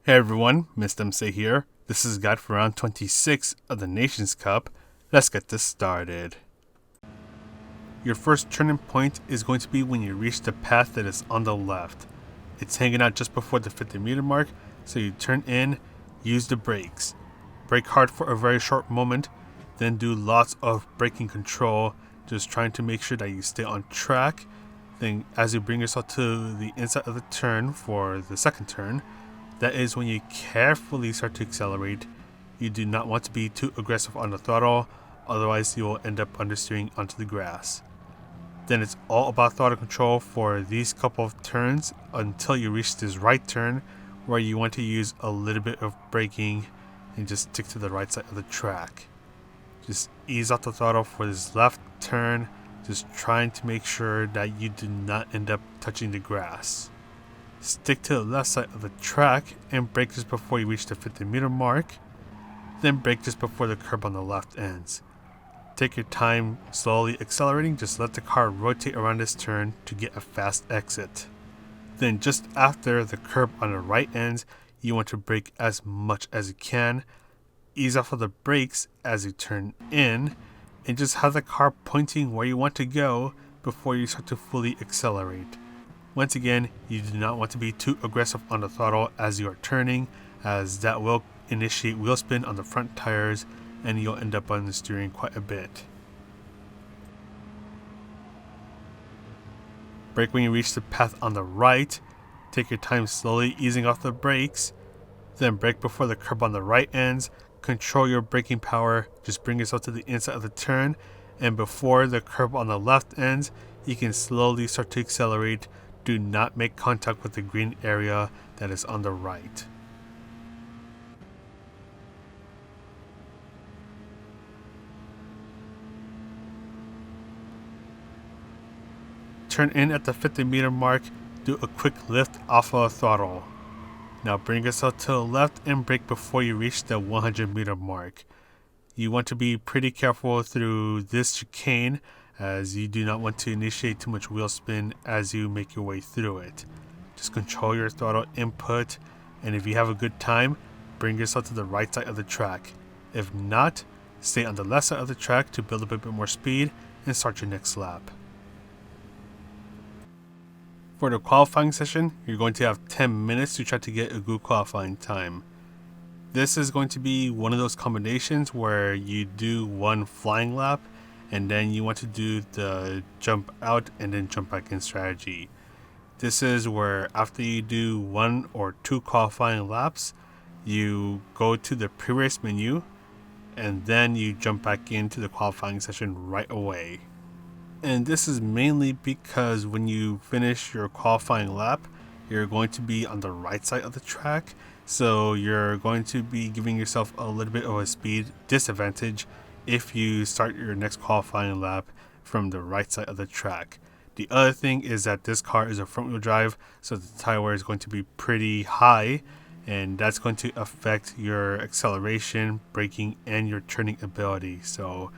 Hey everyone, Mr. MC here. This is guide for round 26 of the Nations Cup. Let's get this started. Your first turning point is going to be when you reach the path that is on the left. It's hanging out just before the 50-meter mark, so you turn in, use the brakes. Brake hard for a very short moment, then do lots of braking control, just trying to make sure that you stay on track. Then as you bring yourself to the inside of the turn for the second turn, that is when you carefully start to accelerate. You do not want to be too aggressive on the throttle, otherwise you will end up understeering onto the grass. Then it's all about throttle control for these couple of turns until you reach this right turn where you want to use a little bit of braking and just stick to the right side of the track. Just ease off the throttle for this left turn, just trying to make sure that you do not end up touching the grass. Stick to the left side of the track and brake just before you reach the 50-meter mark. Then brake just before the curb on the left ends. Take your time slowly accelerating, just let the car rotate around this turn to get a fast exit. Then just after the curb on the right ends, you want to brake as much as you can. Ease off of the brakes as you turn in, and just have the car pointing where you want to go before you start to fully accelerate. Once again, you do not want to be too aggressive on the throttle as you are turning, as that will initiate wheel spin on the front tires and you'll end up understeering quite a bit. Brake when you reach the path on the right. Take your time slowly easing off the brakes. Then brake before the curb on the right ends. Control your braking power. Just bring yourself to the inside of the turn, and before the curb on the left ends, you can slowly start to accelerate. Do not make contact with the green area that is on the right. Turn in at the 50-meter mark, do a quick lift off of the throttle. Now bring yourself to the left and brake before you reach the 100-meter mark. You want to be pretty careful through this chicane, as you do not want to initiate too much wheel spin as you make your way through it. Just control your throttle input, and if you have a good time, bring yourself to the right side of the track. If not, stay on the left side of the track to build up a bit more speed and start your next lap. For the qualifying session, you're going to have 10 minutes to try to get a good qualifying time. This is going to be one of those combinations where you do one flying lap and then you want to do the jump out and then jump back in strategy. This is where after you do one or two qualifying laps, you go to the pre-race menu and then you jump back into the qualifying session right away. And this is mainly because when you finish your qualifying lap, you're going to be on the right side of the track, so you're going to be giving yourself a little bit of a speed disadvantage if you start your next qualifying lap from the right side of the track. The other thing is that this car is a front wheel drive, so the tire wear is going to be pretty high, and that's going to affect your acceleration, braking, and your turning ability. So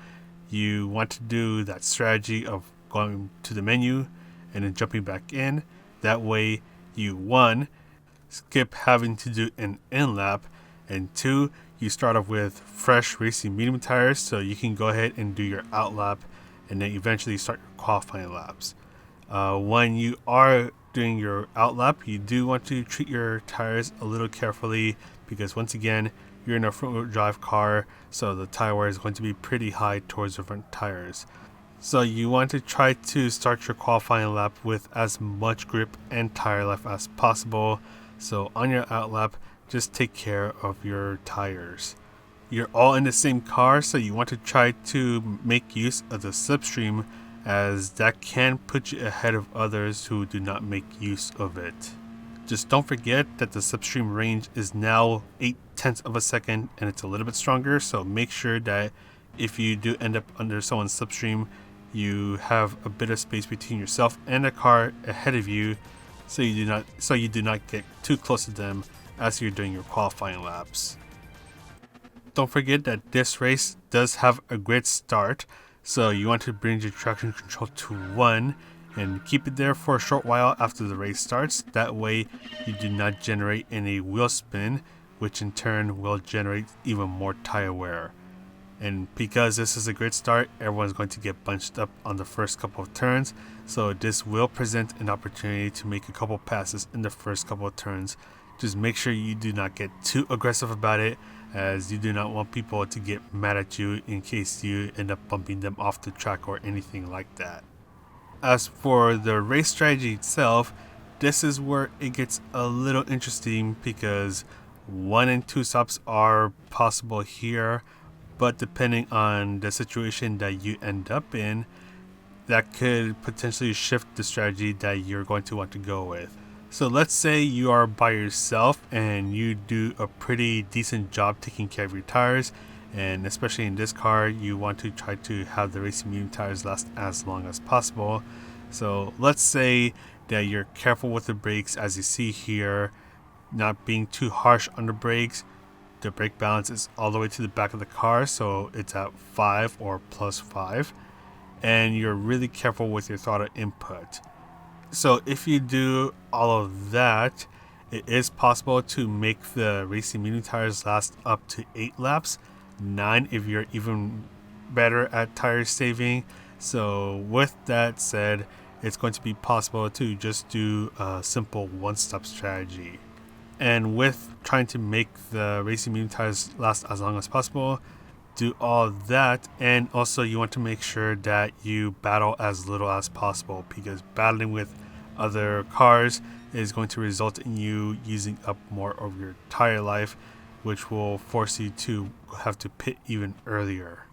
you want to do that strategy of going to the menu and then jumping back in. That way you, one, skip having to do an in lap, and two, you start off with fresh racing medium tires so you can go ahead and do your out lap and then eventually start your qualifying laps. When you are doing your out lap, you do want to treat your tires a little carefully because once again, you're in a front wheel drive car, so the tire wear is going to be pretty high towards the front tires. So you want to try to start your qualifying lap with as much grip and tire life as possible. So on your out lap, just take care of your tires. You're all in the same car, so you want to try to make use of the slipstream, as that can put you ahead of others who do not make use of it. Just don't forget that the slipstream range is now 0.8 of a second and it's a little bit stronger, so make sure that if you do end up under someone's slipstream, you have a bit of space between yourself and the car ahead of you, so you do not get too close to them as you're doing your qualifying laps. Don't forget that this race does have a grid start, so you want to bring your traction control to 1 and keep it there for a short while after the race starts. That way you do not generate any wheel spin, which in turn will generate even more tire wear. And because this is a great start, everyone's going to get bunched up on the first couple of turns, so this will present an opportunity to make a couple passes in the first couple of turns. Just make sure you do not get too aggressive about it, as you do not want people to get mad at you in case you end up bumping them off the track or anything like that. As for the race strategy itself, this is where it gets a little interesting because 1 and 2 stops are possible here, but depending on the situation that you end up in, that could potentially shift the strategy that you're going to want to go with. So let's say you are by yourself and you do a pretty decent job taking care of your tires, and especially in this car, you want to try to have the racing medium tires last as long as possible. So let's say that you're careful with the brakes, as you see here, not being too harsh on the brakes. The brake balance is all the way to the back of the car, so it's at 5 or plus 5, and you're really careful with your throttle input. So if you do all of that, it is possible to make the racing medium tires last up to 8 laps, 9 if you're even better at tire saving. So with that said, it's going to be possible to just do a simple one-stop strategy. And with trying to make the racing medium tires last as long as possible, do all that, and also you want to make sure that you battle as little as possible, because battling with other cars is going to result in you using up more of your tire life, which will force you to have to pit even earlier.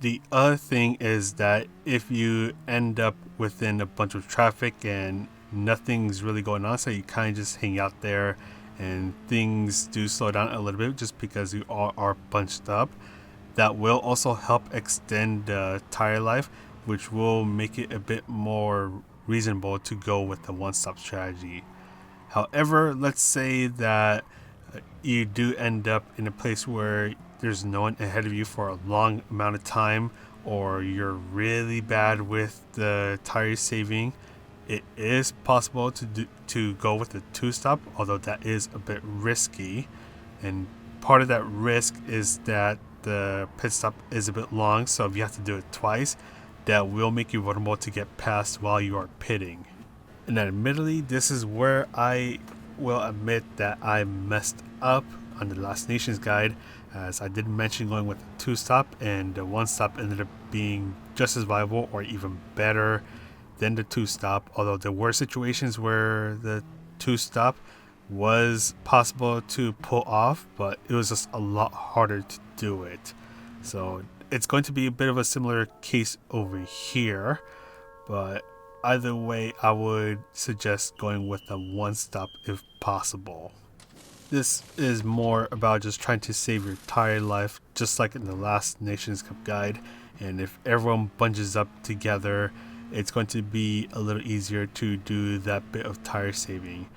The other thing is that if you end up within a bunch of traffic and nothing's really going on, so you kind of just hang out there and things do slow down a little bit just because you all are bunched up, that will also help extend the tire life, which will make it a bit more reasonable to go with the one-stop strategy. However, let's say that you do end up in a place where there's no one ahead of you for a long amount of time, or you're really bad with the tire saving. It is possible to go with the 2-stop, although that is a bit risky. And part of that risk is that the pit stop is a bit long, so if you have to do it twice, that will make you vulnerable to get passed while you are pitting. And admittedly, this is where I will admit that I messed up on the Last Nations guide, as I did mention going with the 2-stop, and the 1-stop ended up being just as viable or even better than the 2-stop, although there were situations where the 2-stop was possible to pull off, but it was just a lot harder to do it. So it's going to be a bit of a similar case over here, but either way, I would suggest going with the 1-stop if possible. This is more about just trying to save your tire life, just like in the Last Nations Cup guide, and if everyone bunches up together, it's going to be a little easier to do that bit of tire saving.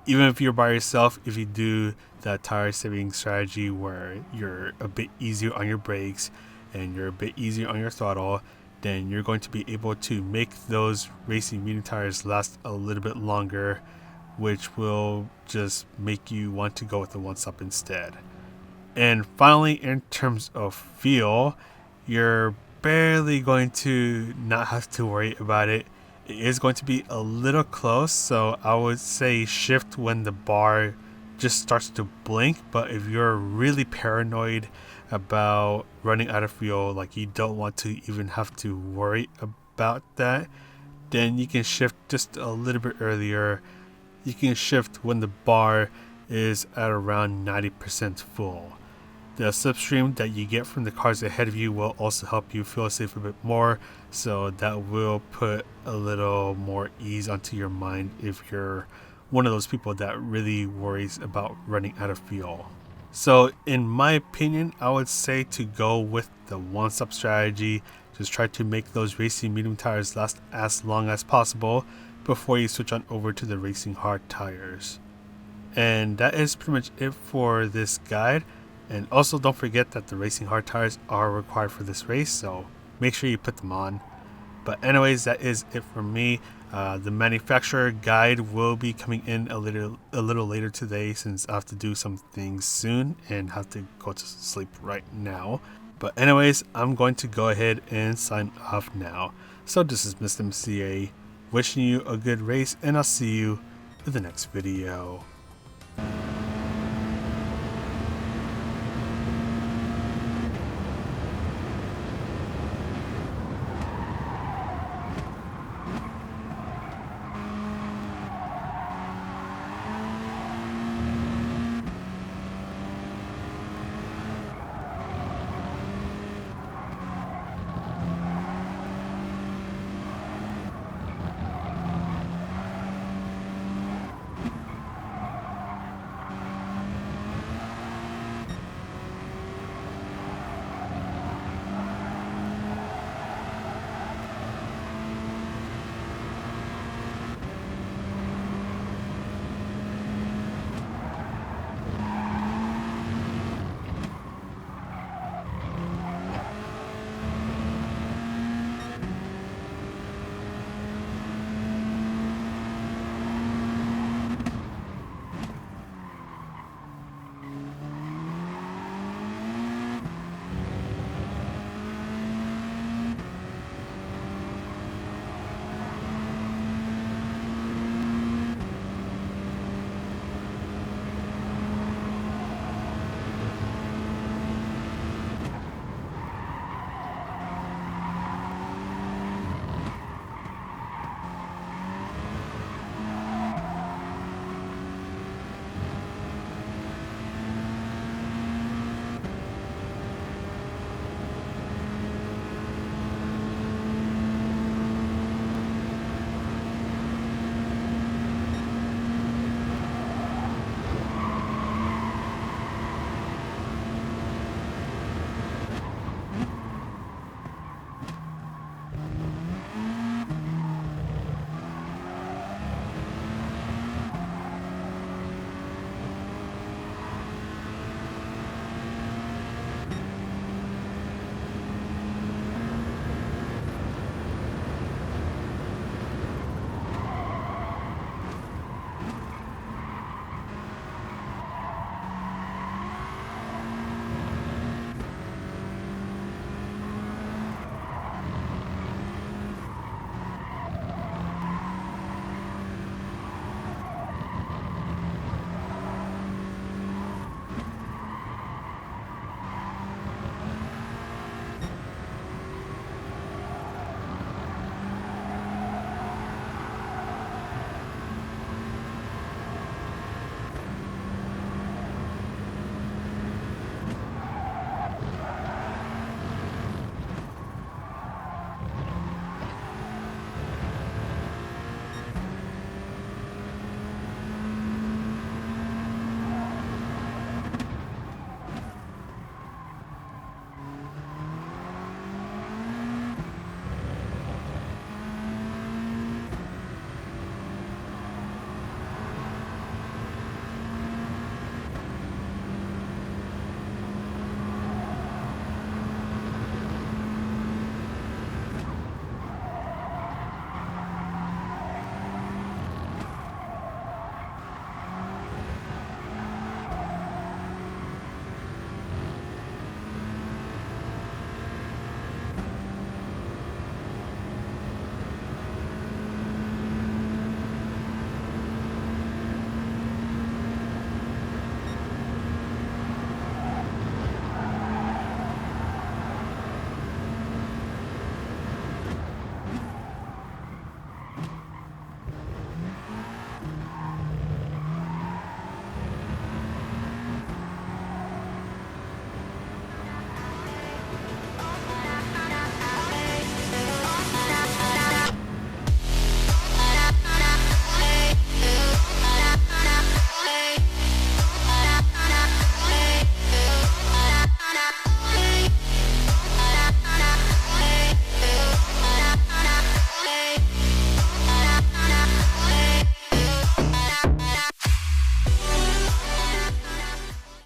Even if you're by yourself, if you do that tire saving strategy where you're a bit easier on your brakes and you're a bit easier on your throttle, then you're going to be able to make those racing medium tires last a little bit longer, which will just make you want to go with the 1-stop instead. And finally, in terms of feel, you're barely going to not have to worry about it. It is going to be a little close, so I would say shift when the bar just starts to blink. But if you're really paranoid about running out of fuel, like you don't want to even have to worry about that, then you can shift just a little bit earlier. You can shift when the bar is at around 90% full. The slipstream that you get from the cars ahead of you will also help you feel safe a bit more, so that will put a little more ease onto your mind if you're one of those people that really worries about running out of fuel. So in my opinion, I would say to go with the 1-stop strategy. Just try to make those racing medium tires last as long as possible before you switch on over to the racing hard tires. And that is pretty much it for this guide. And also don't forget that the racing hard tires are required for this race, so make sure you put them on. But anyways, that is it for me. The manufacturer guide will be coming in a little later today, since I have to do some things soon and have to go to sleep right now. But anyways, I'm going to go ahead and sign off now. So this is Mr. MCA wishing you a good race, and I'll see you in the next video.